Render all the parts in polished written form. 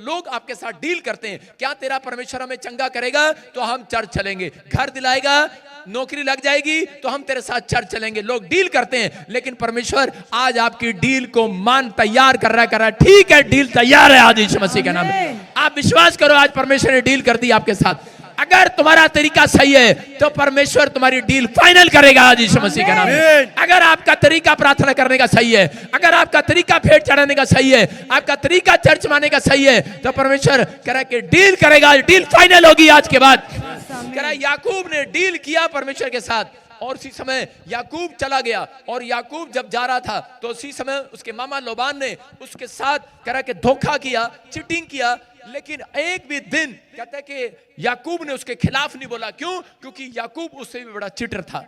लोग आपके साथ डील करते हैं, क्या तेरा परमेश्वर हमें चंगा करेगा तो हम चर्च चलेंगे, घर दिलाएगा, नौकरी लग जाएगी तो हम तेरे साथ चर्च चलेंगे। लोग डील करते हैं, लेकिन परमेश्वर आज आपकी डील को तैयार कर रहा है। ठीक है, डील तैयार है आज यीशु मसीह के नाम में। आप विश्वास करो, आज परमेश्वर ने डील कर दी आपके साथ। अगर तुम्हारा तरीका सही है तो परमेश्वर तुम्हारी डील फाइनल करेगा आज यीशु मसीह के नाम में। अगर आपका तरीका प्रार्थना करने का सही है, अगर आपका तरीका भेंट चढ़ाने का सही है, आपका तरीका चर्च माने का सही है, तो परमेश्वर कह रहा है कि डील करेगा, डील फाइनल होगी आज के बाद। कह रहा है याकूब ने डील किया परमेश्वर के साथ, और उसी समय याकूब चला गया। और याकूब जब जा रहा था तो उसी समय उसके मामा लोबान ने उसके साथ कह रहा कि धोखा किया, चीटिंग किया। लेकिन एक भी दिन कहता है कि याकूब ने उसके खिलाफ नहीं बोला। क्यों? क्योंकि याकूब उससे भी बड़ा चीटर था,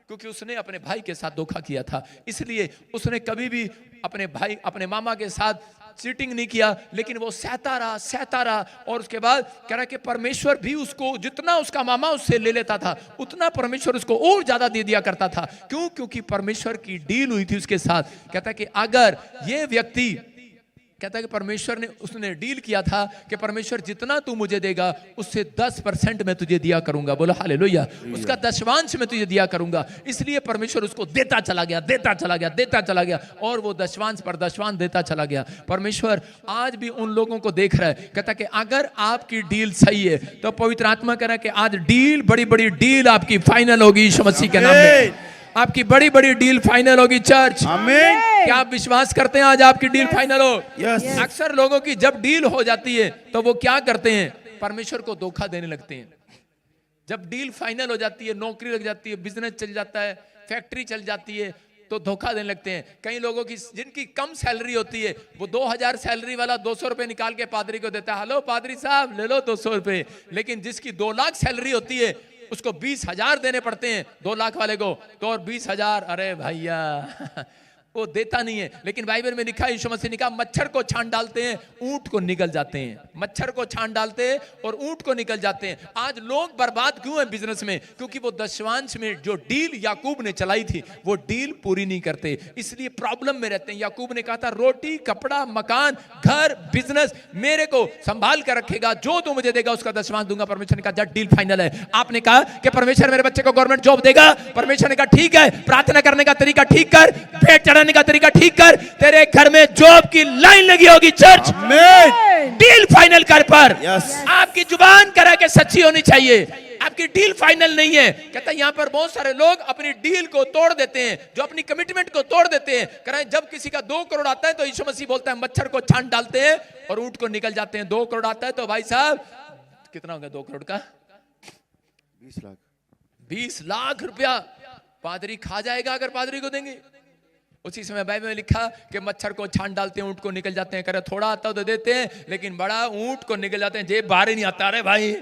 क्योंकि उसने अपने भाई के साथ धोखा किया था। इसलिए उसने कभी भी अपने भाई, अपने मामा के साथ चीटिंग नहीं किया, लेकिन वो सहता रहा। और उसके बाद कह रहा है कि परमेश्वर भी उसको, जितना उसका मामा उससे ले लेता था, उतना परमेश्वर उसको और ज्यादा दे दिया करता था। क्यों? क्योंकि परमेश्वर की डील हुई थी उसके साथ। कहता है कि अगर ये व्यक्ति, कहता है कि परमेश्वर ने, उसने डील किया था कि परमेश्वर जितना तू मुझे देगा उससे 10% मैं तुझे दिया करूंगा। बोलो हालेलुया। उसका दशवांश मैं तुझे दिया करूंगा। इसलिए परमेश्वर उसको देता चला गया, और वो दशवांश पर दशवांश देता चला गया। परमेश्वर आज भी उन लोगों को देख रहा है। कहता है कि अगर आपकी डील सही है तो पवित्र आत्मा कह रहा है कि आज डील, बड़ी बड़ी डील आपकी फाइनल होगी यीशु मसीह के नाम में। आपकी बड़ी बड़ी डील फाइनल होगी चर्च। आमीन। क्या आप विश्वास करते हैं आज आपकी डील फाइनल हो? यस। अक्सर लोगों की जब डील हो जाती है तो वो क्या करते हैं? परमेश्वर को धोखा देने लगते हैं। जब डील फाइनल हो जाती है, नौकरी लग जाती है, बिजनेस चल जाता है, फैक्ट्री चल जाती है, तो धोखा देने लगते हैं। कई लोगों की जिनकी कम सैलरी होती है, वो 2000 सैलरी वाला 200 रुपए निकाल के पादरी को देता है, हेलो पादरी साहब ले लो 200 रुपए। लेकिन जिसकी 2 लाख सैलरी होती है उसको 20,000 देने पड़ते हैं 2 लाख वाले को, तो और 20,000, अरे भैया वो देता नहीं है। लेकिन बाइबल में लिखा है, यीशु मसीह ने कहा मच्छर को छान डालते हैं, ऊंट को निकल जाते हैं। मच्छर को छान डालते हैं और ऊंट को निकल जाते हैं। आज लोग बर्बाद क्यों हैं बिजनेस में? क्योंकि वो दशवांश में जो डील याकूब ने चलाई थी वो डील पूरी नहीं करते, इसलिए प्रॉब्लम में रहते हैं। याकूब ने कहा था रोटी, कपड़ा, मकान, घर, बिजनेस मेरे को संभाल कर रखेगा, जो तू मुझे देगा उसका दशवांश दूंगा। परमेश्वर ने कहा जब डील फाइनल है। आपने कहा कि परमेश्वर मेरे बच्चे को गवर्नमेंट जॉब देगा, परमेश्वर ने कहा ठीक है, प्रार्थना करने का तरीका ठीक कर, पेट चढ़ाने का तरीका ठीक कर, तेरे घर में जॉब की लाइन लगी होगी चर्च। डील फाइनल कर पर आपकी जुबान करा के सच्ची होनी चाहिए। आपकी डील फाइनल नहीं है। कहता है यहां पर बहुत सारे लोग अपनी डील को तोड़ देते हैं, जो अपनी कमिटमेंट को तोड़ देते हैं। कह जब किसी का 2 करोड़ आता है तो यीशु मसीह बोलता है मच्छर को छान डालते हैं और ऊंट को निकल जाते हैं। 2 करोड़ आता है तो भाई साहब कितना हो गया 2 करोड़ का? 20 लाख। 20 लाख रुपया पादरी खा जाएगा अगर पादरी को देंगे। उसी समय बाइबल में लिखा कि मच्छर को छान डालते हैं, ऊंट को निकल जाते हैं। करे थोड़ा आता तो देते हैं, लेकिन बड़ा ऊंट को निकल जाते हैं। जेब बाहर ही नहीं आता रे भाई,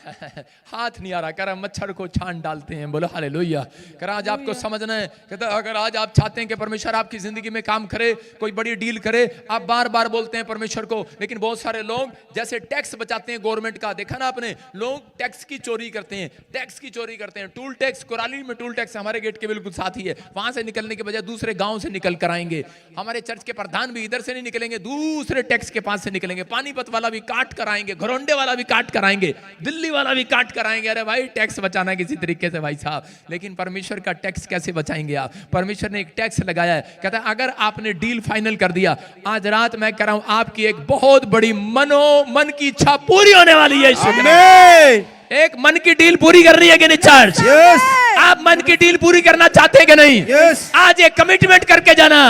हाथ नहीं आ रहा। कह रहा मच्छर को छान डालते हैं। बोलो हालेलुया। कह रहा आज आपको समझना है। कहता अगर आज आप चाहते हैं कि परमेश्वर आपकी जिंदगी में काम करे, कोई बड़ी डील करे, आप बार बार बोलते हैं परमेश्वर को, लेकिन बहुत सारे लोग जैसे टैक्स बचाते हैं गवर्नमेंट का, देखा ना आपने, लोग टैक्स की चोरी करते हैं, टैक्स की चोरी करते हैं। टूल टैक्स, कुराली में टूल टैक्स हमारे गेट के बिल्कुल साथ ही है। वहां से निकलने के बजाय दूसरे गांव से निकल कर आएंगे। हमारे चर्च के प्रधान भी इधर से नहीं निकलेंगे, दूसरे टैक्स के पास से निकलेंगे। पानीपत वाला भी काट कर आएंगे, घरोंडे वाला भी काट कर आएंगे, दिल्ली वाला भी काट कर आएंगे। अरे भाई टैक्स बचाना किसी तरीके से भाई साहब, लेकिन परमेश्वर का टैक्स कैसे बचाएंगे आप? परमेश्वर ने एक टैक्स लगाया है। कहता है अगर आपने डील फाइनल कर दिया, आज रात मैं कह रहा हूं आपकी एक बहुत बड़ी मन की इच्छा पूरी होने वाली है। एक मन की डील पूरी करनी है कि नहीं चर्च? आप मन की डील पूरी करना चाहते हैं कि नहीं? आज एक कमिटमेंट करके जाना।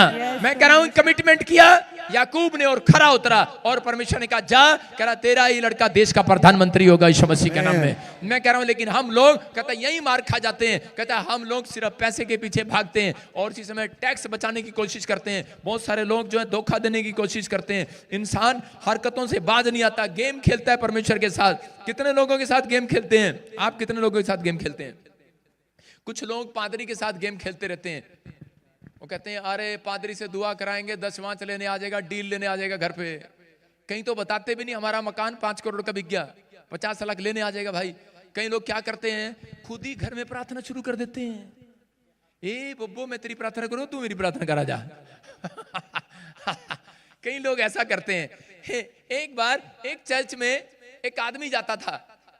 मैं कह रहा हूं कमिटमेंट किया याकूब ने और खरा उतरा, और परमेश्वर ने कहा जा, कह रहा तेरा ही लड़का देश का प्रधानमंत्री होगा यीशु मसीह के नाम में। मैं कह रहा हूं लेकिन हम लोग कहता यही मार खा जाते हैं। कहता हम लोग सिर्फ पैसे के पीछे भागते हैं और इसी समय टैक्स बचाने की कोशिश करते हैं। बहुत सारे लोग जो है धोखा देने की कोशिश करते हैं। इंसान हरकतों से बाज नहीं आता, गेम खेलता है परमेश्वर के साथ। कितने लोगों के साथ गेम खेलते हैं आप? कितने लोगों के साथ गेम खेलते हैं? कुछ लोग पादरी के साथ गेम खेलते रहते हैं। वो कहते हैं अरे पादरी से दुआ कराएंगे, 10वां लेने आ जाएगा, डील लेने आ जाएगा घर पे। कहीं तो बताते भी नहीं हमारा मकान 5 करोड़ का बिक गया, 50 लाख लेने आ जाएगा भाई। कई लोग क्या करते हैं, खुद ही घर में प्रार्थना शुरू कर देते हैं। ए बब्बो मैं तेरी प्रार्थना करूं, तू मेरी प्रार्थना करा जा। कई लोग ऐसा करते हैं। एक बार एक चर्च में एक आदमी जाता था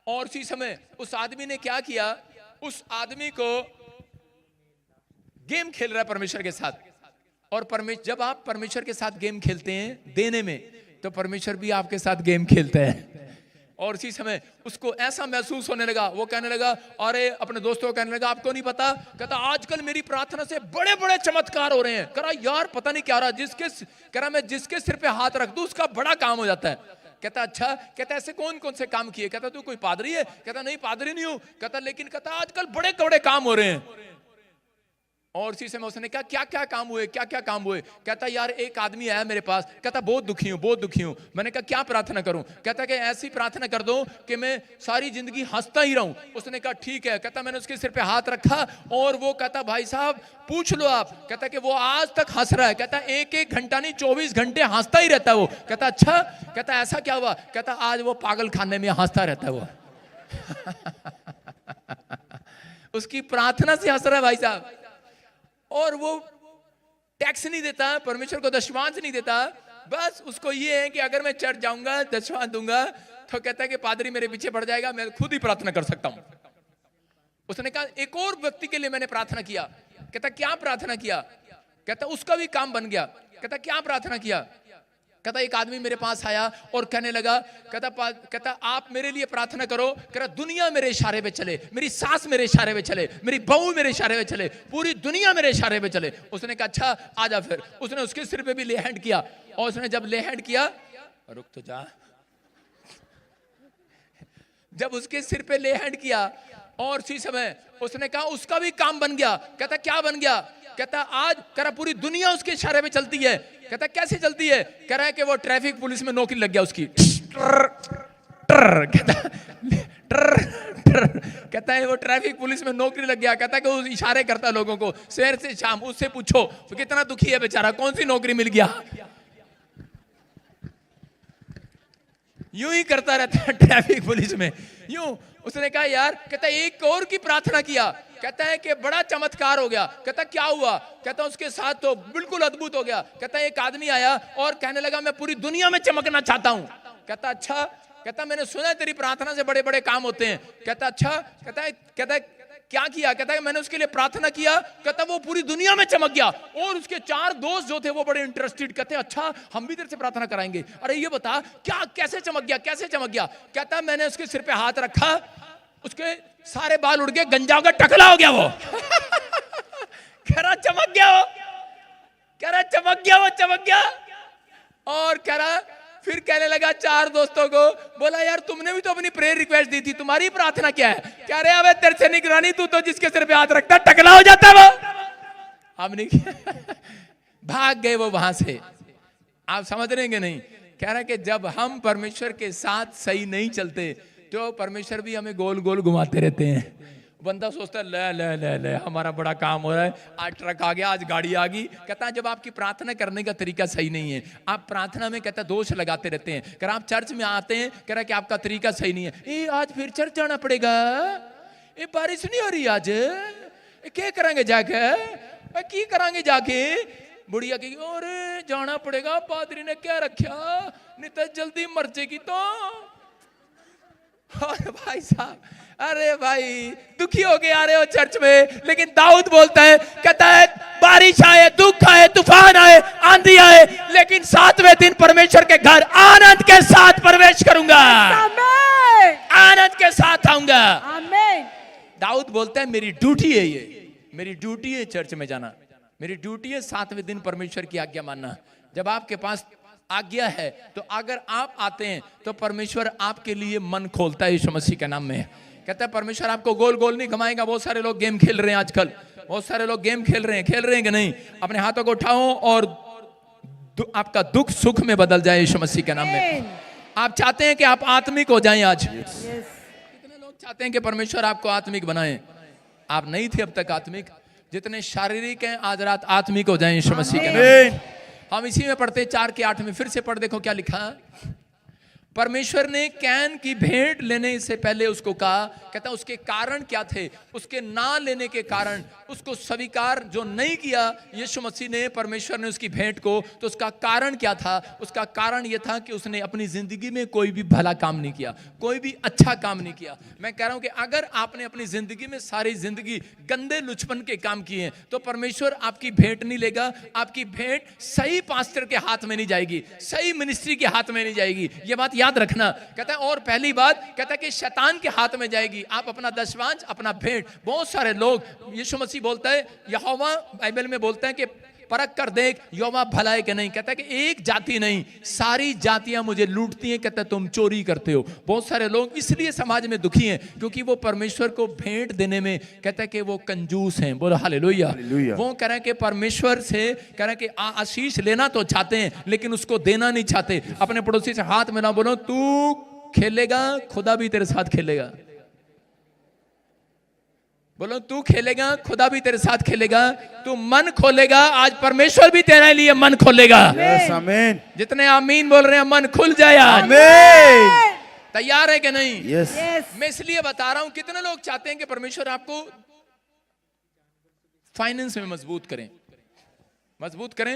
और उसी समय उस आदमी ने क्या किया, उस आदमी को गेम खेल रहा है परमेश्वर के साथ। और परमेश्वर, जब आप परमेश्वर के साथ गेम खेलते हैं देने में, तो परमेश्वर भी आपके साथ गेम खेलते हैं। और उसी समय उसको ऐसा महसूस होने लगा, वो कहने लगा, अरे अपने दोस्तों को कहने लगा, आपको नहीं पता, कहता आजकल मेरी प्रार्थना से बड़े बड़े चमत्कार हो रहे हैं। कह रहा यार पता नहीं क्या रहा, कह रहा मैं जिसके सिर पे हाथ रख दूं उसका बड़ा काम हो जाता है। कहता अच्छा, कहता ऐसे कौन कौन से काम किए? कहता तू कोई पादरी है? कहता नहीं पादरी नहीं हूं। कहता लेकिन कहता आजकल बड़े बड़े काम हो रहे हैं। और उसी समय उसने कहा क्या क्या काम हुए, क्या क्या काम हुए? कहता यार एक आदमी आया मेरे पास, कहता बहुत दुखी हूं, बहुत दुखी हूं। मैंने कहा क्या प्रार्थना करूं? कहता कि ऐसी प्रार्थना कर दो कि मैं सारी जिंदगी हंसता ही रहूं। उसने कहा ठीक है। कहता मैंने उसके सिर पे हाथ रखा और वो कहता भाई साहब पूछ लो आप, कहता कि वो आज तक हंस रहा है। कहता एक घंटा नहीं 24 घंटे हंसता ही रहता है वो। कहता अच्छा, कहता ऐसा क्या हुआ? कहता आज वो पागल खाने में हंसता रहता है वो। उसकी प्रार्थना से हंस रहा है भाई साहब। और वो टैक्स नहीं देता, परमेश्वर को दशमांश नहीं देता, बस उसको ये है कि अगर मैं चर्च जाऊंगा दशमांश दूंगा तो कहता है कि पादरी मेरे पीछे पड़ जाएगा, मैं खुद ही प्रार्थना कर सकता हूं। उसने कहा एक और व्यक्ति के लिए मैंने प्रार्थना किया। कहता क्या प्रार्थना किया? कहता उसका भी काम बन गया। कहता क्या प्रार्थना किया? कहता एक आदमी मेरे पास आया और कहने लगा, कहता आप मेरे लिए प्रार्थना करो, कहता दुनिया मेरे इशारे पे चले, मेरी सास मेरे इशारे पे चले, मेरी बहू मेरे इशारे पे चले, पूरी दुनिया मेरे इशारे पे चले। उसने कहा अच्छा आजा। फिर उसने उसके सिर पे भी ले हैंड किया और उसने जब ले हैंड किया, रुक तो जा, जब उसके सिर पे ले हैंड किया और उसी समय उसने कहा उसका भी काम बन गया। कहता क्या बन गया? कहता आज कह रहा पूरी दुनिया उसके इशारे पे चलती है। कहता कैसे चलती है? कह रहा है कि वो ट्रैफिक पुलिस में नौकरी लग गया उसकी। कहता है वो ट्रैफिक पुलिस में नौकरी लग गया। कहता है कि वो इशारे करता है लोगों को सवेर से शाम। उससे पूछो तो कितना दुखी है बेचारा, कौन सी नौकरी मिल गया। यूं ही करता रहता है ट्रैफिक पुलिस में यूं। उसने कहा यार, कहता एक और की प्रार्थना किया, कहता है कि बड़ा चमत्कार हो गया। कहता क्या हुआ? कहता उसके साथ तो बिल्कुल अद्भुत हो गया। कहता एक आदमी आया और कहने लगा मैं पूरी दुनिया में चमकना चाहता हूं। कहता अच्छा, कहता मैंने सुना तेरी प्रार्थना से बड़े बड़े काम होते हैं। कहता अच्छा, कहता क्या किया? कहता है मैंने उसके लिए प्रार्थना किया। कहता वो पूरी दुनिया में चमक गया। और उसके 4 दोस्त जो थे वो बड़े इंटरेस्टेड, कहते अच्छा हम भी तेरे से प्रार्थना कराएंगे। अरे ये बता क्या, कैसे चमक गया, कैसे चमक गया? कहता मैंने उसके सिर पे हाथ रखा, उसके सारे बाल उड़ गए, गंजा का टकला हो गया वो। कह रहा चमक गया वो, कह रहा चमक गया वो, चमक गया। और कह रहा फिर कहने लगा 4 दोस्तों को, बोला यार तुमने भी तो अपनी प्रेयर रिक्वेस्ट दी थी, तुम्हारी प्रार्थना क्या है? कह रहे अबे तेरे से निगरानी, तू तो जिसके सिर पे हाथ रखता टकला हो जाता वो। हमने भाग गए वो वहां से। आप समझ रहे हैं नहीं? कह रहा कि जब हम परमेश्वर के साथ सही नहीं चलते तो परमेश्वर भी हमें गोल गोल घुमाते रहते हैं। बंदा सोचता है ले ले ले ले हमारा बड़ा काम हो रहा है, आज ट्रक आ गया, आज गाड़ी आ गई। कहता है जब आपकी प्रार्थना करने का तरीका सही नहीं है, आप प्रार्थना में कहता दोष लगाते रहते हैं। कह रहा आप चर्च में आते हैं, कह रहा कि आपका तरीका सही नहीं है। ए आज फिर चर्च जाना पड़ेगा, ये बारिश नहीं हो रही आज, क्या करेंगे जाके, की करांगे जाके? बुढ़िया की और जाना पड़ेगा, पादरी ने क्या रखा, नहीं तो जल्दी मर जाएगी तो। और भाई साहब, अरे भाई दुखी हो के आ रहे हो चर्च में, लेकिन दाऊद बोलता है, कहता है बारिश आए, दुख आए, तूफान आए, आंधी आए, लेकिन 7वें दिन परमेश्वर के घर आनंद के साथ प्रवेश करूंगा, आनंद के साथ आऊंगा। दाऊद बोलता है मेरी ड्यूटी है, ये मेरी ड्यूटी है चर्च में जाना, मेरी ड्यूटी है 7वें दिन परमेश्वर की आज्ञा मानना। जब आपके पास आज्ञा है तो अगर आप आते हैं तो परमेश्वर आपके लिए मन खोलता है यीशु मसीह के नाम में। कहता है परमेश्वर आपको गोल गोल नहीं घुमाएगा। बहुत सारे लोग गेम खेल रहे हैं आजकल, बहुत सारे लोग गेम खेल रहे हैं कि नहीं? अपने हाथों को उठाओ और आपका दुख सुख में बदल जाए यीशु मसीह के नाम में। आप चाहते हैं कि आप आत्मिक हो जाएं आज? कितने लोग चाहते हैं कि परमेश्वर आपको आत्मिक बनाए? आप नहीं थे अब तक आत्मिक, जितने शारीरिक हैं आज रात आत्मिक हो जाएं यीशु मसीह के नाम में। हम इसी में पढ़ते 4 के 8 में, फिर से पढ़ देखो क्या लिखा। परमेश्वर ने कैन की भेंट लेने से पहले उसको कहा, कहता उसके कारण क्या थे, उसके ना लेने के कारण, उसको स्वीकार जो नहीं किया यीशु मसीह ने, परमेश्वर ने उसकी भेंट को, तो उसका कारण क्या था? उसका कारण यह था कि उसने अपनी जिंदगी में कोई भी भला काम नहीं किया, कोई भी अच्छा काम नहीं किया। मैं कह रहा हूं कि अगर आपने अपनी जिंदगी में सारी जिंदगी गंदे लुचपन के काम किए हैं तो परमेश्वर आपकी भेंट नहीं लेगा। आपकी भेंट सही पास्टर के हाथ में नहीं जाएगी, सही मिनिस्ट्री के हाथ में नहीं जाएगी, यह बात याद रखना। कहता है और पहली बात कहता है कि शैतान के हाथ में जाएगी। आप अपना दशवांश, अपना भेंट, बहुत सारे लोग, यीशु मसीह बोलता है, यहोवा बाइबल में बोलता है कि परख कर देख यहोवा भला है कि नहीं। कहता है कि एक जाति नहीं, सारी जातियां मुझे लूटती हैं। कहता है तुम चोरी करते हो। बहुत सारे लोग इसलिए समाज में दुखी हैं क्योंकि वो परमेश्वर को भेंट देने में, कहता है कि वो कंजूस हैं। बोलो हालेलुया। वो कह रहे हैं कि परमेश्वर से कह रहे हैं कि आशीष लेना तो चाहते हैं लेकिन उसको देना नहीं चाहते। अपने पड़ोसी से हाथ मिला, बोलो तू खेलेगा खुदा भी तेरे साथ खेलेगा। बोलो तू खेलेगा खुदा भी तेरे साथ खेलेगा। तू मन खोलेगा, आज परमेश्वर भी तेरे लिए मन खोलेगा। आमीन। जितने आमीन बोल रहे हैं मन खुल जाए आज। आमीन। तैयार है कि नहीं? यस। मैं इसलिए बता रहा हूं, कितने लोग चाहते हैं कि परमेश्वर आपको फाइनेंस में मजबूत करें, मजबूत करें।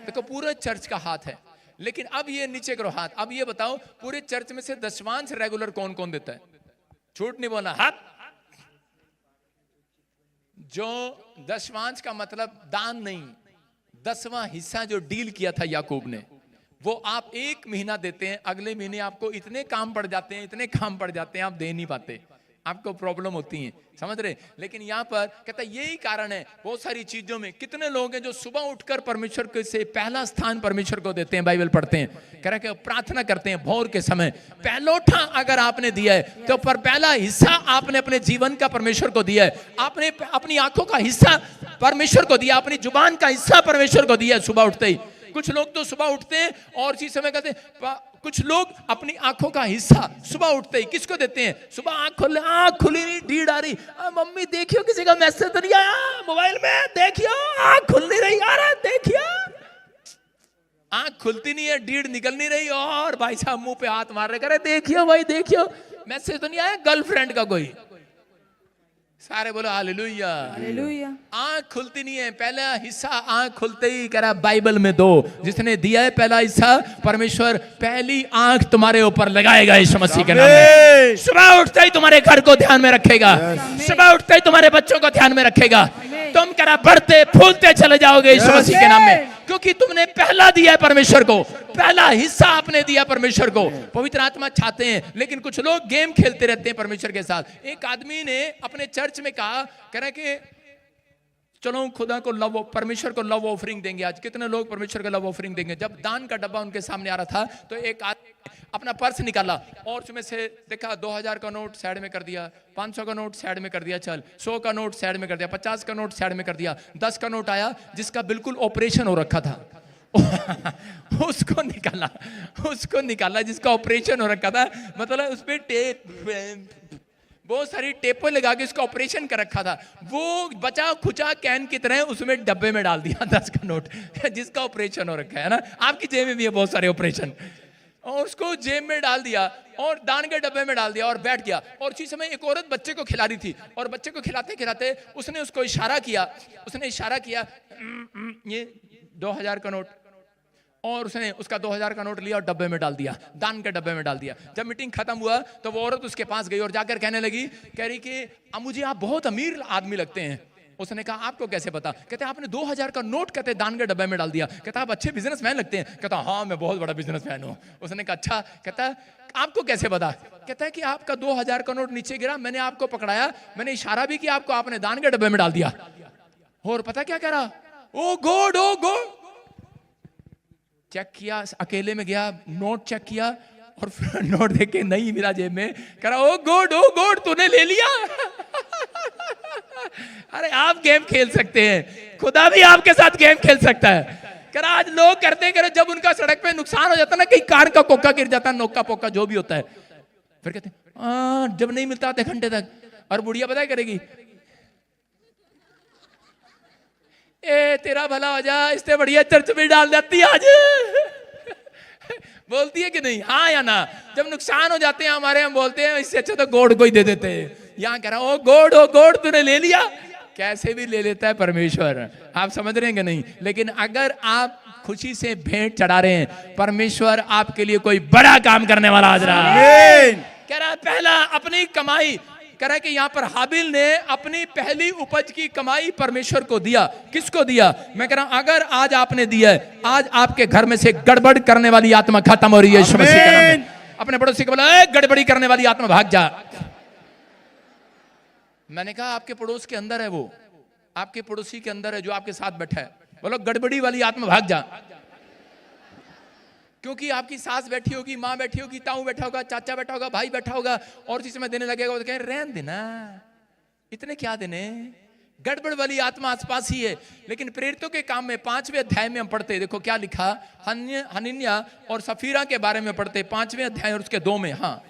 देखो पूरा चर्च का हाथ है, लेकिन अब ये नीचे करो हाथ। अब ये बताओ पूरे चर्च में से दशवांश रेगुलर कौन कौन देता है? झूठ नहीं बोलना, हाथ। जो दशवांश का मतलब दान नहीं, 10वां हिस्सा जो डील किया था याकूब ने, वो आप एक महीना देते हैं, अगले महीने आपको इतने काम पड़ जाते हैं, इतने काम पड़ जाते हैं, आप दे नहीं पाते, आपको प्रॉब्लम होती है, समझ रहे? लेकिन यहाँ पर कहता है यही कारण है बहुत सारी चीजों में। कितने लोग हैं जो सुबह उठकर परमेश्वर के से पहला स्थान परमेश्वर को देते हैं, बाइबल पढ़ते हैं, कह रहे हैं प्रार्थना करते हैं भोर के समय, पहलोठा अगर आपने दिया है तो पर पहला हिस्सा आपने अपने जीवन का परमेश्वर को दिया है, आपने अपनी आंखों का हिस्सा परमेश्वर को दिया, अपनी जुबान का हिस्सा परमेश्वर को दिया है सुबह उठते ही। कुछ लोग तो सुबह उठते हैं और इसी समय कहते हैं, कुछ लोग अपनी आंखों का हिस्सा सुबह उठते ही किसको देते हैं? सुबह आंख खुली नहीं, नींद आ रही, मम्मी देखियो किसी का मैसेज तो नहीं आया मोबाइल में, देखियो आंख खुल नहीं रही, यार देखियो आंख खुलती नहीं है, डीड निकल नहीं रही, और भाई साहब मुंह पे हाथ मार रहे, करे देखियो भाई देखियो मैसेज तो नहीं आया गर्लफ्रेंड का कोई। सारे बोलो हालेलुया। हालेलुया। आंख खुलती नहीं है, पहला हिस्सा आंख खुलते ही कह रहा बाइबल में दो, जिसने दिया है पहला हिस्सा परमेश्वर पहली आंख तुम्हारे ऊपर लगाएगा यीशु मसीह के नाम में। सुबह उठते ही तुम्हारे घर को ध्यान में रखेगा, सुबह उठते ही तुम्हारे बच्चों को ध्यान में रखेगा, तुम कह रहा बढ़ते फूलते चले जाओगे यीशु मसीह के नाम में, क्योंकि तुमने पहला दिया है परमेश्वर को, पहला हिस्सा आपने दिया परमेश्वर को। पवित्र आत्मा चाहते हैं, लेकिन कुछ लोग गेम खेलते रहते हैं परमेश्वर के साथ। एक आदमी ने अपने चर्च में कहा, कह रहे कि चलो खुदा को लव, परमेश्वर को लव ऑफरिंग देंगे। आज कितने लोग परमेश्वर को लव ऑफरिंग देंगे? जब दान का डब्बा उनके सामने आ रहा था तो एक आदमी अपना पर्स निकाला और उसमें से देखा 2000 का नोट साइड में कर दिया, 500 का नोट साइड में कर दिया, चल 100 का नोट साइड में कर दिया, 50 का नोट साइड में कर दिया, 10 का नोट आया जिसका बिल्कुल ऑपरेशन हो रखा था उसको निकाला जिसका ऑपरेशन हो रखा था, मतलब उस पर टेप, बहुत सारी टेपें लगा के उसका ऑपरेशन कर रखा था, वो बचा खुचा कैन की तरह उसमें डब्बे में डाल दिया 10 का नोट जिसका ऑपरेशन हो रखा है ना। आपकी जेब में भी है बहुत सारे ऑपरेशन, और उसको जेब में डाल दिया और दान के डब्बे में डाल दिया और बैठ गया। और उसी समय एक औरत बच्चे को खिला रही थी और बच्चे को खिलाते खिलाते उसने उसको इशारा किया ये 2000 का नोट, और उसने उसका 2000 का नोट लिया और डब्बे में डाल दिया, दान के डब्बे में डाल दिया। जब मीटिंग खत्म हुआ तो वो औरत उसके पास गई और जाकर कहने लगी, कह रही कि मुझे आप बहुत अमीर आदमी लगते हैं। उसने कहा आपको कैसे पता? कहते आपने 2000 का नोट कहते दान के डब्बे में डाल दिया। कहता आप अच्छे बिजनेसमैन लगते हैं। कहता हाँ मैं बहुत बड़ा बिजनेसमैन हूँ। उसने कहा अच्छा। कहता आपको कैसे पता? कहता है कि आपका 2000 का नोट नीचे गिरा, मैंने आपको पकड़ाया, मैंने इशारा भी किया आपको, आपने दान के डब्बे में डाल दिया। और पता क्या कह रहा? ओ गॉड ओ गॉड। चेक किया, अकेले में गया, नोट चेक किया और फिर नोट देख के नहीं मिला जेब में, कह रहा ओ गॉड तूने ले लिया अरे आप गेम खेल सकते हैं, खुदा भी आपके साथ गेम खेल सकता है। कह रहा आज लोग करते हैं, जब उनका सड़क पे नुकसान हो जाता है ना, कहीं कार का कोका गिर जाता है, नोका पोका जो भी होता है, फिर कहते हैं जब नहीं मिलता आधे घंटे तक, और बुढ़िया पता है करेगी, ए तेरा भला हो जा, इससे बढ़िया चर्च में डाल देती आज बोलती है कि नहीं, हाँ या ना? जब नुकसान हो जाते हैं हमारे, हम बोलते हैं इससे अच्छा तो गोड़ को ही दे देते हैं। यहाँ कह रहा ओ गोड़ तूने ले लिया। कैसे भी ले लेता है परमेश्वर, आप समझ रहे हैं कि नहीं? लेकिन अगर आप खुशी से भेंट चढ़ा रहे हैं, परमेश्वर आपके लिए कोई बड़ा काम करने वाला आज रहा है। कह रहा है पहला अपनी कमाई, कह रहा है कि यहाँ पर हाबिल ने अपनी पहली उपज की कमाई परमेश्वर को दिया। किसको दिया? मैं कह रहा हूं अगर आज आपने दिया है, आज आपके घर में से गड़बड़ करने वाली आत्मा खत्म हो रही है यीशु मसीह के नाम में। अपने पड़ोसी को बोला गड़बड़ी करने वाली आत्मा भाग जा। मैंने कहा आपके पड़ोस के अंदर है, वो आपके पड़ोसी के अंदर है जो आपके साथ बैठा है। बोलो गड़बड़ी वाली आत्मा भाग जा। क्योंकि आपकी सास बैठी होगी, माँ बैठी होगी, ताऊ बैठा होगा, चाचा बैठा होगा, भाई बैठा होगा, और जिसमें देने लगेगा तो कहें रहन देना, इतने क्या देने। गड़बड़ वाली आत्मा आसपास ही है। लेकिन प्रेरितों के काम में 5वें अध्याय में हम पढ़ते, देखो क्या लिखा, हनन्याह और सफीरा के बारे में पढ़ते 5वें अध्याय और उसके 2 में। हाँ,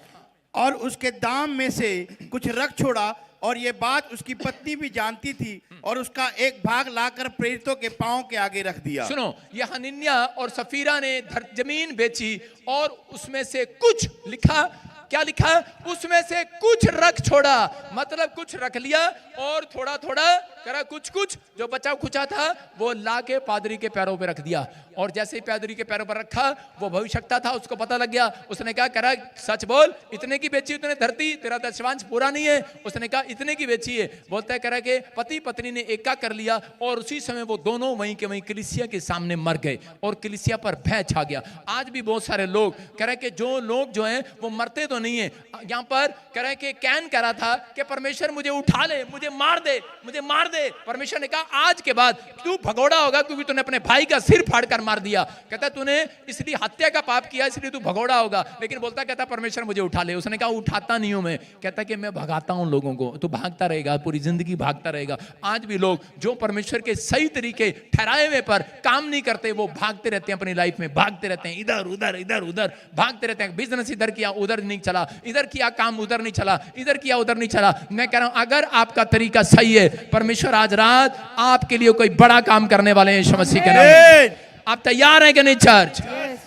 और उसके दाम में से कुछ रख छोड़ा, और ये बात उसकी पत्नी भी जानती थी, और उसका एक भाग लाकर प्रेरितों के पांव के आगे रख दिया। सुनो, ये हनन्याह और सफीरा ने जमीन बेची और उसमें से कुछ, लिखा क्या लिखा, उसमें से कुछ रख छोड़ा, मतलब कुछ रख लिया और थोड़ा थोड़ा करा, कुछ कुछ जो बचा खुचा था वो लाके पादरी के पैरों पे रख दिया। और जैसे ही पादरी के पैरों पर रखा, वो भविष्यवक्ता था, उसको पता लग गया। उसने कहा करा सच बोल, इतने की बेची तूने धरती, तेरा दशवांश पूरा नहीं है। उसने कहा इतने की बेची है। बोलता है करा के पति पत्नी ने एका कर लिया, और उसी समय वो दोनों वहीं के वहीं कलीसिया के सामने मर गए और कलीसिया पर भय छा गया। आज भी बहुत सारे लोग कह रहे कि जो लोग जो हैं वो मरते तो नहीं है। यहाँ पर कह रहे कि कैन कह रहा था कि परमेश्वर मुझे उठा ले, मुझे मार दे, मुझे मार दे। परमेश्वर ने कहा आज के बाद तू भगोड़ा होगा, क्योंकि तूने अपने भाई का सिर फाड़कर मार दिया। कहता तूने इसलिए हत्या का पाप किया, इसलिए तू भगोड़ा होगा। लेकिन बोलता कहता परमेश्वर मुझे उठा ले। उसने कहा उठाता नहीं हूं मैं, कहता कि मैं भगाता हूं लोगों को। तू भागता रहेगा, पूरी जिंदगी भागता रहेगा। आज भी लोग जो परमेश्वर के सही तरीके ठहराए हुए पर काम नहीं करते, वो भागते रहते हैं अपनी लाइफ में, भागते रहते हैं इधर उधर इधर उधर भागते रहते हैं। बिजनेस इधर किया उधर नहीं चला, इधर किया काम उधर नहीं चला, इधर किया उधर नहीं चला। मैं कह रहा हूं अगर आपका तरीका सही है, परमेश्वर आज रात आपके लिए कोई बड़ा काम करने वाले हैं यीशु मसीह के नाम में। आप तैयार हैं कि नहीं चर्च?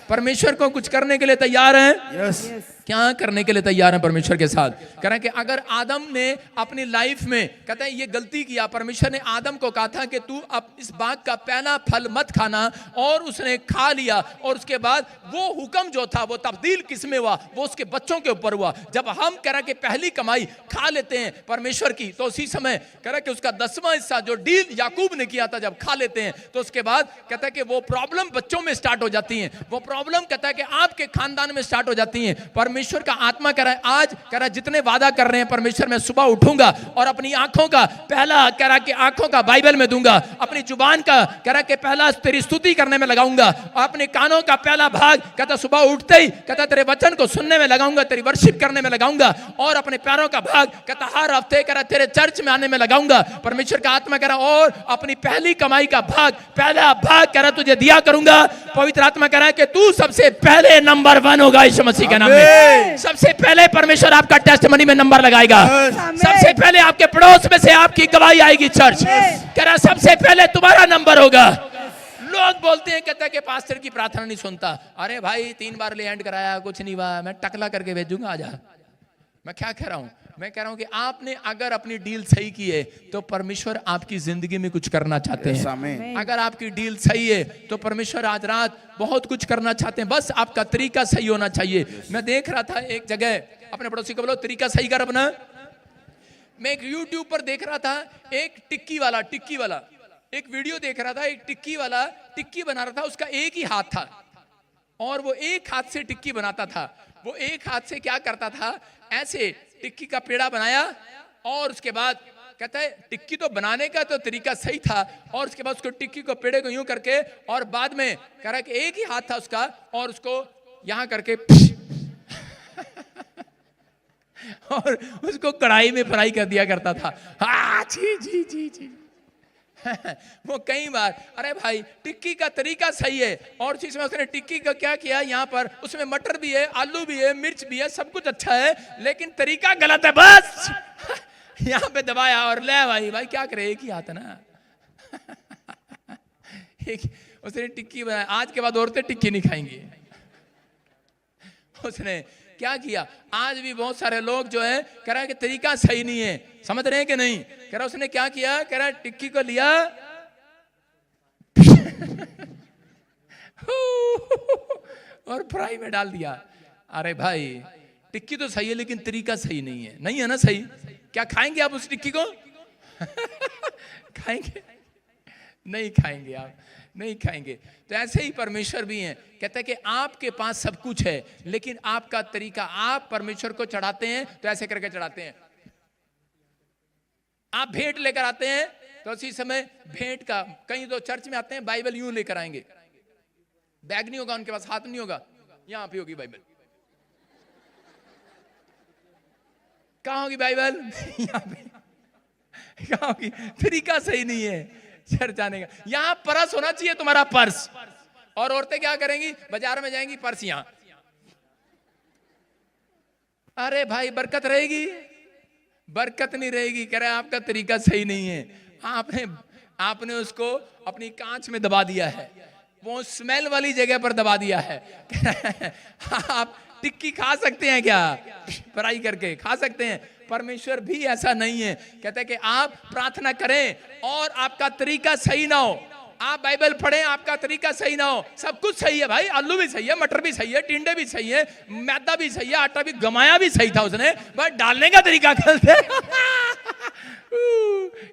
परमेश्वर को कुछ करने के लिए तैयार हैं? क्या करने के लिए तैयार है परमेश्वर के साथ? कह रहे हैं कि अगर आदम ने अपनी लाइफ में कहते हैं ये गलती किया, परमेश्वर ने आदम को कहा था कि तू अब इस बाग का पहला फल मत खाना, और उसने खा लिया, और उसके बाद वो हुक्म जो था वो तब्दील किसमें हुआ? वो उसके बच्चों के ऊपर हुआ। जब हम कह रहे हैं कि पहली कमाई खा लेते हैं परमेश्वर की, तो उसी समय कह रहे हैं कि उसका 10वां हिस्सा जो डील याकूब ने किया था जब खा लेते हैं, तो उसके बाद कहता है कि वो प्रॉब्लम बच्चों में स्टार्ट हो जाती है, वो प्रॉब्लम कहता है कि आपके खानदान में स्टार्ट हो जाती है। परमेश्वर का आत्मा कह रहा है आज, कह रहा है जितने वादा कर रहे हैं परमेश्वर, मैं सुबह उठूंगा और अपनी आंखों का पहला, कह रहा है कि आंखों का बाइबल में दूंगा, अपनी जुबान का कह रहा है कि पहला तेरी स्तुति करने में लगाऊंगा, अपने कानों का पहला भाग कहता सुबह उठते ही कहता तेरे वचन को सुनने में लगाऊंगा, तेरी वर्शिप करने में लगाऊंगा, और अपने पैरों का भाग कहता हर हफ्ते कह रहा तेरे चर्च में आने में लगाऊंगा। परमेश्वर का आत्मा कह रहा और अपनी पहली कमाई का भाग, पहला भाग कह रहा तुझे दिया करूंगा। पवित्र आत्मा कह रहा है कि तू सबसे पहले नंबर 1 होगा यीशु मसीह के नाम में। सबसे पहले परमेश्वर आपका टेस्टमनी में नंबर लगाएगा। सबसे पहले आपके पड़ोस में से आपकी गवाही आएगी। चर्च कह रहा सबसे पहले तुम्हारा नंबर होगा। लोग बोलते हैं कहता कि पास्टर की प्रार्थना नहीं सुनता। अरे भाई 3 बार ले एंड कराया, कुछ नहीं हुआ, मैं टकला करके भेजूंगा, आजा। मैं क्या कह रहा हूं? मैं कह रहा हूं कि आपने अगर अपनी डील सही की है तो परमेश्वर आपकी जिंदगी में कुछ करना चाहते हैं। अगर आपकी डील सही है तो परमेश्वर आज रात बहुत कुछ करना चाहते हैं, बस आपका तरीका सही होना चाहिए। मैं देख रहा था एक जगह, अपने पड़ोसी को बोलो तरीका सही कर अपना। मैं एक YouTube पर देख रहा था, एक टिक्की वाला एक वीडियो देख रहा था। एक टिक्की वाला टिक्की बना रहा था, उसका एक ही हाथ था और वो एक हाथ से टिक्की बनाता था। वो एक हाथ से क्या करता था, ऐसे टिक्की का पेड़ा बनाया, और उसके बाद कहता है टिक्की तो बनाने का तो तरीका सही था, और उसके बाद उसको टिक्की को पेड़े को यूं करके, और बाद में कह रहा कि एक ही हाथ था उसका, और उसको यहां करके और उसको कढ़ाई में फ्राई कर दिया करता था। हाँ जी जी जी जी वो कई बार, अरे भाई टिक्की का तरीका सही है, और चीज में उसने टिक्की का क्या किया, यहाँ पर उसमें मटर भी है, आलू भी है, मिर्च भी है, सब कुछ अच्छा है, लेकिन तरीका गलत है। बस यहाँ पे दबाया और ले भाई क्या करे, एक ही हाथ है ना। उसने टिक्की बनाया। आज के बाद औरतें टिक्की नहीं खाएंगी। उसने क्या किया? आज भी बहुत सारे लोग जो है कह रहा है कि तरीका सही नहीं है, समझ रहे हैं कि नहीं? कह रहा उसने क्या किया? कह रहा टिक्की को लिया और फ्राई में डाल दिया। अरे भाई टिक्की तो सही है लेकिन तरीका सही नहीं है, नहीं है ना सही? क्या खाएंगे आप उस टिक्की को? खाएंगे? नहीं खाएंगे, आप नहीं खाएंगे। तो ऐसे ही परमेश्वर भी हैं, कहते हैं कि आपके पास सब कुछ है लेकिन आपका तरीका, आप परमेश्वर को चढ़ाते हैं तो ऐसे करके चढ़ाते हैं। आप भेंट लेकर आते हैं तो उसी समय भेंट का, कहीं तो चर्च में आते हैं बाइबल यूं लेकर आएंगे, बैग नहीं होगा उनके पास, हाथ नहीं होगा, यहां पे होगी बाइबल। कहां होगी बाइबल? यहां पे। कहां होगी? तरीका सही नहीं है चर्च आने का। यहां पर्स होना चाहिए, तुम्हारा पर्स। और औरतें क्या करेंगी? बाजार में जाएंगी, पर्स यहां। अरे भाई बरकत रहेगी? बरकत नहीं रहेगी। कह रहे आपका तरीका सही नहीं है, आपने उसको अपनी कांच में दबा दिया है, वो स्मेल वाली जगह पर दबा दिया है। आप टिक्की खा सकते हैं क्या? फ्राई करके खा सकते हैं। परमेश्वर भी ऐसा नहीं है, कहते हैं कि आप प्रार्थना करें और आपका तरीका सही ना हो, आप बाइबल पढ़ें, आपका तरीका सही ना हो। सब कुछ सही है भाई, आलू भी सही है, मटर भी सही है, टिंडे भी सही है, मैदा भी सही है, आटा भी, गमाया भी सही था उसने, बस डालने का तरीका गलत है।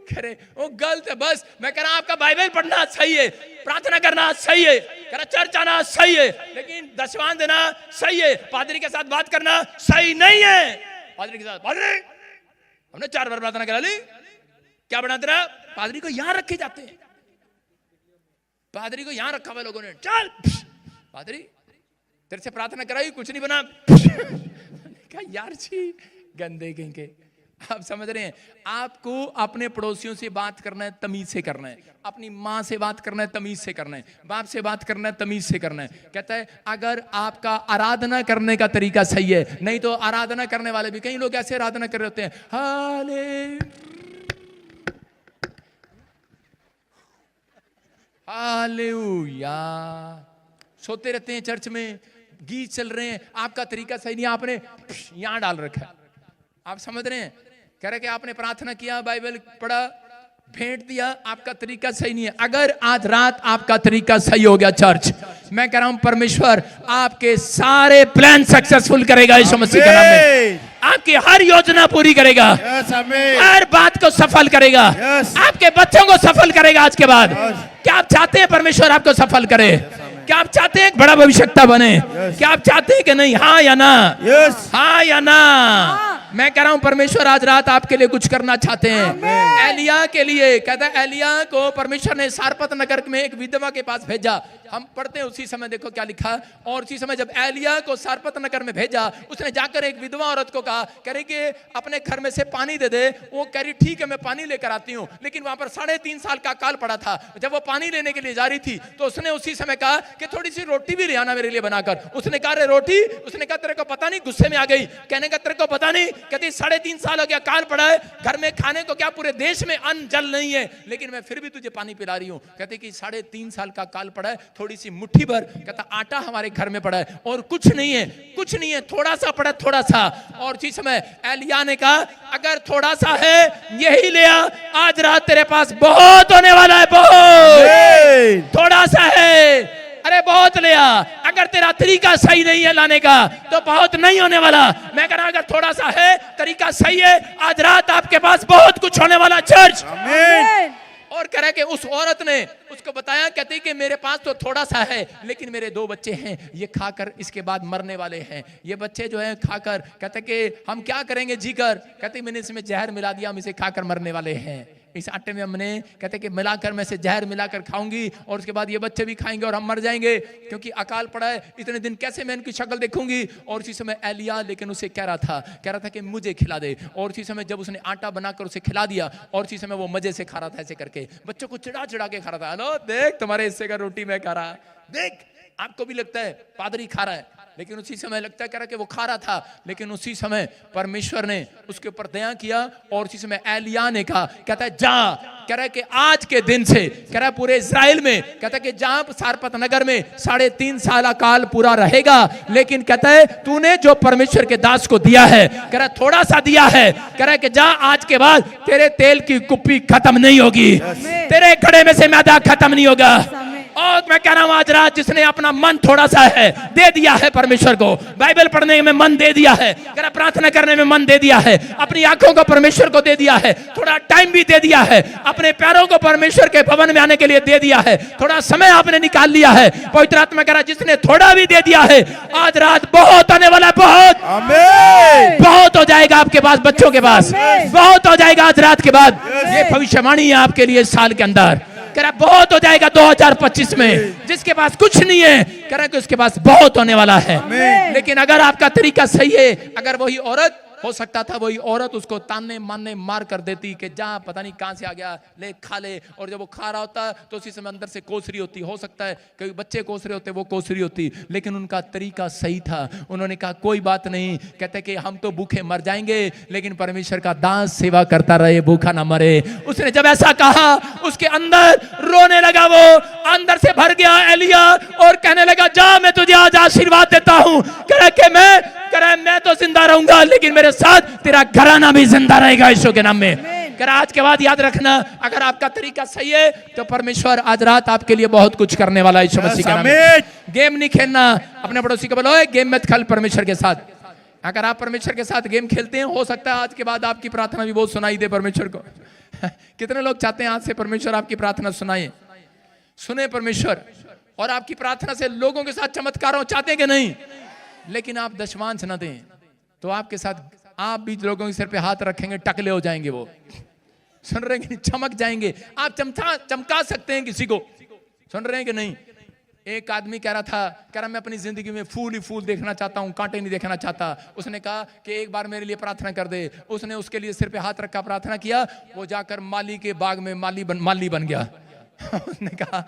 करे वो गलत है। बस मैं कह रहा आपका बाइबल पढ़ना सही है, प्रार्थना करना सही है, कह रहा चर्च आना सही है, लेकिन दशवान देना सही है, पादरी के साथ बात करना सही नहीं है। पादरी के साथ, पादरी हमने 4 बार प्रार्थना करा ली, क्या बनाते रहा? पादरी को यहां रखे जाते हैं, पादरी को यहां रखा हुआ लोगों ने। चल पादरी तेरे से प्रार्थना कराई, कुछ नहीं बना। क्या यार छी, गंदे कहीं के। आप समझ रहे हैं? आपको अपने पड़ोसियों से बात करना है, तमीज से करना है। अपनी माँ से बात करना है, तमीज से करना है। बाप से बात करना है, तमीज से करना है। कहता है अगर आपका आराधना करने का तरीका सही है, नहीं तो आराधना करने वाले भी, कई लोग ऐसे आराधना कर रहे होते हैं, हालेलुया, सोते रहते हैं चर्च में, गीत चल रहे हैं, आपका तरीका सही नहीं, आपने यहां डाल रखा है। आप समझ रहे हैं? कह रहे कि आपने प्रार्थना किया, बाइबल पढ़ा, भेंट दिया, आपका तरीका सही नहीं है। अगर आज रात आपका तरीका सही हो गया चर्च, मैं कह रहा हूं परमेश्वर आपके सारे प्लान सक्सेसफुल करेगा यीशु मसीह के नाम में। आपकी हर योजना पूरी करेगा, हर बात को सफल करेगा, आपके बच्चों को सफल करेगा। आज के बाद क्या आप चाहते हैं परमेश्वर आपको सफल करे? क्या आप चाहते हैं एक बड़ा भविष्यता बने? क्या आप चाहते हैं कि नहीं? हाँ या ना? हाँ या ना? मैं कह रहा हूं परमेश्वर आज रात आपके लिए कुछ करना चाहते हैं। एलिया के लिए कहता है, एलिया को परमेश्वर ने सारपत नगर में एक विधवा के पास भेजा। हम पढ़ते हैं उसी समय, देखो क्या लिखा। और उसी समय जब एलिया को सारपत नगर में भेजा, उसने जाकर एक विधवा औरत को कहा, कह रही कि अपने घर में से पानी दे दे। वो कह रही ठीक है मैं पानी लेकर आती हूँ, लेकिन वहां पर 3.5 साल का अकाल पड़ा था। जब वो पानी लेने के लिए जा रही थी तो उसने उसी समय कहा कि थोड़ी सी रोटी भी ले आना मेरे लिए बनाकर। उसने कहा रे रोटी? उसने कहा तेरे को पता नहीं, गुस्से में आ गई, कहने का तेरे को पता नहीं? कहती 3.5 साल हो गया अकाल पड़ा है, घर में खाने को क्या पूरे देश में अन्न जल नहीं है, लेकिन मैं फिर भी तुझे पानी पिला रही हूँ। कहते कि 3.5 साल का अकाल पड़ा है, थोड़ी सी मुट्ठी भर, कहता आटा हमारे घर में पड़ा है और कुछ नहीं है, कुछ नहीं है, थोड़ा सा पड़ा, थोड़ा सा। और उसी समय एलिया ने कहा अगर थोड़ा सा है यही ले आ, आज रात तेरे पास बहुत होने वाला है, बहुत। थोड़ा सा है, अरे बहुत ले आ। अगर तेरा तरीका सही नहीं है लाने का तो बहुत नहीं होने वाला। मैं कह रहा अगर थोड़ा सा है, तरीका सही है, आज रात आपके पास बहुत कुछ होने वाला। चर्च आमीन। और कह रहा है कि उस औरत ने उसको बताया, कहती कि मेरे पास तो थोड़ा सा है, लेकिन मेरे 2 बच्चे हैं, ये खाकर इसके बाद मरने वाले हैं। ये बच्चे जो हैं खाकर, कहते कि हम क्या करेंगे जीकर? कहते मैंने इसमें जहर मिला दिया, हम इसे खाकर मरने वाले हैं। इस आटे में हमने, कहते कि मिलाकर, मैं से जहर मिलाकर खाऊंगी और उसके बाद ये बच्चे भी खाएंगे और हम मर जाएंगे, क्योंकि अकाल पड़ा है। इतने दिन कैसे मैं इनकी शक्ल देखूंगी? और उसी समय एलिया लेकिन उसे कह रहा था कि मुझे खिला दे। और उसी समय जब उसने आटा बनाकर उसे खिला दिया, और उसी समय वो मजे से खा रहा था, ऐसे करके बच्चों को चिढ़ा चिढ़ा के खा रहा था। हेलो देख तुम्हारे हिस्से का रोटी मैं खा रहा, देख आपको भी लगता है पादरी खा रहा है, लेकिन उसी समय लगता है कि वो खा रहा था, लेकिन उसी समय परमेश्वर ने उसके ऊपर दया किया और उसी समय एलिया ने कहा, कहता है जा, कह रहा है कि आज के दिन से, कह रहा है पूरे इजराइल में, कहता है कि जहां सारपत नगर में 3.5 साल काल पूरा रहेगा, लेकिन कहता है तूने जो परमेश्वर के दास को दिया है, कह रहा है थोड़ा सा दिया है, कह रहा है कि जा आज के बाद तेरे तेल की कुप्पी खत्म नहीं होगी, तेरे घड़े में से मैदा खत्म नहीं होगा। और मैं कह रहा हूं आज रात जिसने अपना मन थोड़ा सा है दे दिया है परमेश्वर को, बाइबल पढ़ने में मन दे दिया है, प्रार्थना करने में मन दे दिया है, अपनी आंखों को परमेश्वर को दे दिया है, थोड़ा टाइम भी दे दिया है, अपने पैरों को परमेश्वर के भवन में आने के लिए दे दिया है, थोड़ा समय आपने निकाल लिया है, पवित्र आत्मा कह रहा जिसने थोड़ा भी दे दिया है आज रात बहुत आने वाला है, बहुत आमीन। बहुत हो जाएगा आपके पास, बच्चों के पास बहुत हो जाएगा आज रात के बाद। ये भविष्यवाणी है आपके लिए इस साल के अंदर, कह रहा बहुत हो जाएगा 2025 में। जिसके पास कुछ नहीं है कह रहा कि उसके पास बहुत होने वाला है। लेकिन अगर आपका तरीका सही है, अगर वही औरत, हो सकता था वही औरत उसको ताने मारने मार कर देती कि जा पता नहीं कहां से आ गया, ले खा ले, और जब वो खा रहा होता तो उसी समय अंदर से कोस रही होती, हो सकता है कई बच्चे कोस रहे होते वो कोस रही होती, लेकिन उनका तरीका सही था। उन्होंने कहा कोई बात नहीं, कहते कि हम तो भूखे मर जाएंगे लेकिन परमेश्वर का दास सेवा करता रहे, भूखा ना मरे। उसने जब ऐसा कहा उसके अंदर रोने लगा, वो अंदर से भर गया एलिया और कहने लगा जा मैं तुझे आज आशीर्वाद देता हूं, कह मैं तो जिंदा रहूंगा लेकिन मेरे साथ तेरा घराना भी जिंदा रहेगा यीशु के नाम में। कह आज के बाद याद रखना अगर आपका तरीका सही है तो परमेश्वर आज रात आपके लिए बहुत कुछ करने वाला है यीशु मसीह के नाम में। गेम नहीं खेलना, अपने पड़ोसी को बोलो गेम मत खेल परमेश्वर के साथ। अगर आप परमेश्वर के साथ गेम खेलते हैं हो सकता है आज के बाद आपकी प्रार्थना भी बहुत सुनाई दे परमेश्वर को। कितने लोग चाहते हैं आज से परमेश्वर आपकी प्रार्थना सुनाए, सुने परमेश्वर, और आपकी प्रार्थना से लोगों के साथ चमत्कार हो, चाहते हैं कि नहीं? लेकिन आप दशमांश न दें तो आपके साथ आप भी लोगों के सिर पे हाथ रखेंगे टकले हो जाएंगे, वो सुन रहे हैं, चमक जाएंगे। आप चमका सकते हैं किसी को, सुन रहे हैं कि नहीं? एक आदमी कह रहा मैं अपनी जिंदगी में फूल ही फूल देखना चाहता हूं, कांटे नहीं देखना चाहता। उसने कहा कि एक बार मेरे लिए प्रार्थना कर दे। उसने उसके लिए सिर पे हाथ रखा, प्रार्थना किया, वो जाकर माली के बाग में माली बन गया। उसने कहा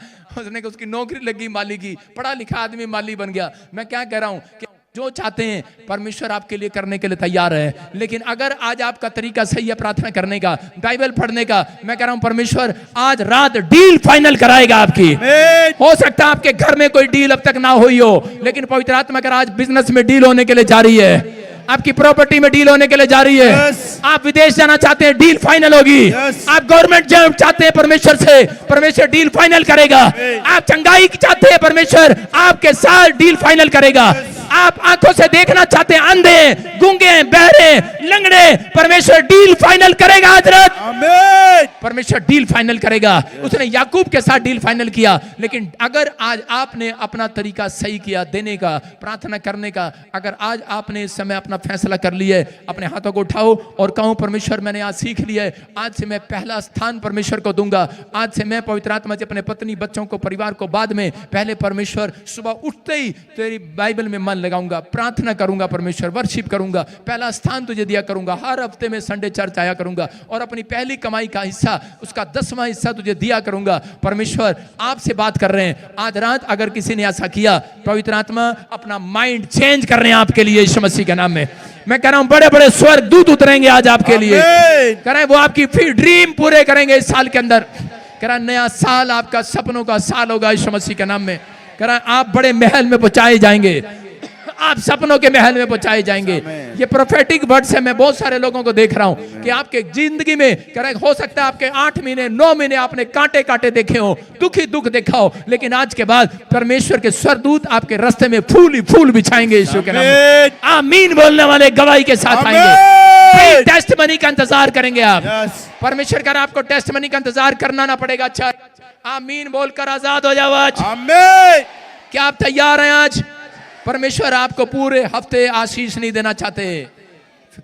उसकी नौकरी लगी माली की, पढ़ा लिखा आदमी माली बन गया। मैं क्या कह रहा हूं कि जो चाहते हैं परमेश्वर आपके लिए करने के लिए तैयार है, लेकिन अगर आज आपका तरीका सही है प्रार्थना करने का, बाइबल पढ़ने का, मैं कह रहा हूं परमेश्वर आज रात डील फाइनल कराएगा आपकी। हो सकता है आपके घर में कोई डील अब तक ना हुई हो, लेकिन पवित्र आत्मा अगर आज बिजनेस में डील होने के लिए जा रही है, आपकी प्रॉपर्टी में डील होने के लिए जा रही है, आप विदेश जाना चाहते हैं डील फाइनल होगी, आप गवर्नमेंट जॉब चाहते हैं परमेश्वर से, परमेश्वर डील फाइनल करेगा, आप चंगाई चाहते हैं परमेश्वर आपके साथ डील फाइनल करेगा, आप आंखों से देखना चाहते हैं अंधे, गूंगे, बहरे, लंगड़े, परमेश्वर डील फाइनल करेगा आज रात। आमीन। परमेश्वर डील फाइनल करेगा। उसने याकूब के साथ डील फाइनल किया, लेकिन अगर आज आपने अपना तरीका सही किया देने का, प्रार्थना करने का, अगर आज आपने इस समय अपना फैसला कर लिया है, अपने हाथों को उठाओ और कहो परमेश्वर मैंने आज सीख लिया है, आज से मैं पहला स्थान परमेश्वर को दूंगा, आज से मैं पवित्र आत्मा से अपने पत्नी बच्चों को परिवार को बाद में, पहले परमेश्वर सुबह उठते ही तेरी बाइबल में मन लगाऊंगा, प्रार्थना करूंगा, परमेश्वर वर्शिप करूंगा, पहला स्थान तुझे दिया करूंगा, हर हफ्ते में संडे चर्च आया करूंगा और अपनी पहली कमाई का हिस्सा, उसका 10वां हिस्सा तुझे दिया करूंगा। परमेश्वर आपसे बात कर रहे हैं आज रात, अगर किसी ने ऐसा किया, पवित्र आत्मा अपना माइंड चेंज कर रहे हैं आपके लिए यीशु मसीह के नाम में। मैं कह रहा हूं बड़े बड़े स्वर्ग दूत उतरेंगे आज आपके लिए, कह रहे हैं वो आपकी फिर ड्रीम पूरे करेंगे इस साल के अंदर। कह रहा नया साल आपका सपनों का साल होगा यीशु मसीह के नाम में। कह रहा आप बड़े महल में पहुंचाए जाएंगे, आप सपनों के महल में पहुंचाए जाएंगे। ये प्रोफेटिक वर्ड्स है, मैं बहुत सारे लोगों को देख रहा हूं कि आपके जिंदगी में कह रहे हो सकता है आपके 8 महीने 9 महीने आपने कांटे कांटे देखे हो, दुखी दुख देखा हो, लेकिन आज के बाद परमेश्वर के स्वर्गदूत आपके रास्ते में फूल ही फूल बिछाएंगे यीशु के नाम में। आमीन बोलने वाले गवाही के साथ आएंगे, टेस्टमनी का इंतजार करेंगे आप। परमेश्वर कर आपको टेस्टमनी का इंतजार करना ना पड़ेगा। अच्छा आमीन बोलकर आजाद हो जाओ आज। क्या आप तैयार हैं आज? परमेश्वर आपको पूरे हफ्ते आशीष नहीं देना चाहते,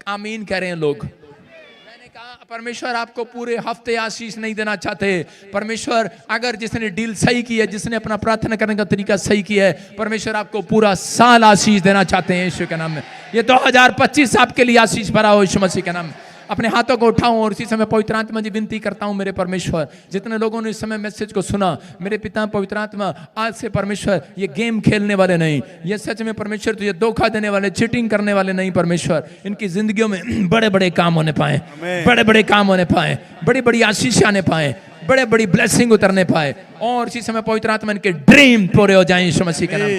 आमीन कह रहे हैं लोग। मैंने कहा परमेश्वर आपको पूरे हफ्ते आशीष नहीं देना चाहते। परमेश्वर अगर जिसने डील सही की है, जिसने अपना प्रार्थना करने का तरीका सही किया है, परमेश्वर आपको पूरा साल आशीष देना चाहते हैं यीशु के नाम में। ये 2025 आपके लिए आशीष भरा हो यीशु मसीह के नाम में। अपने हाथों को उठाऊं और इसी समय पवित्र आत्मा जी विनती करता हूं मेरे परमेश्वर, जितने लोगों ने इस समय मैसेज को सुना, मेरे पिता पवित्र आत्मा, आज से परमेश्वर ये गेम खेलने वाले नहीं, ये सच में परमेश्वर तुझे धोखा देने वाले, चीटिंग करने वाले नहीं परमेश्वर, इनकी जिंदगियों में बड़े बड़े काम होने पाए, बड़े बड़े काम होने पाए, बड़ी बड़ी आशीष आने पाए, बड़े बड़ी ब्लेसिंग उतरने पाए, और इसी समय पवित्र आत्मा इनके ड्रीम पूरे हो जाएं यीशु मसीह के नाम,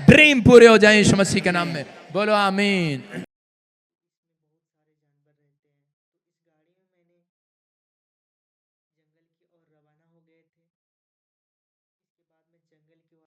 ड्रीम पूरे हो जाएं यीशु मसीह के नाम में। बोलो आमीन।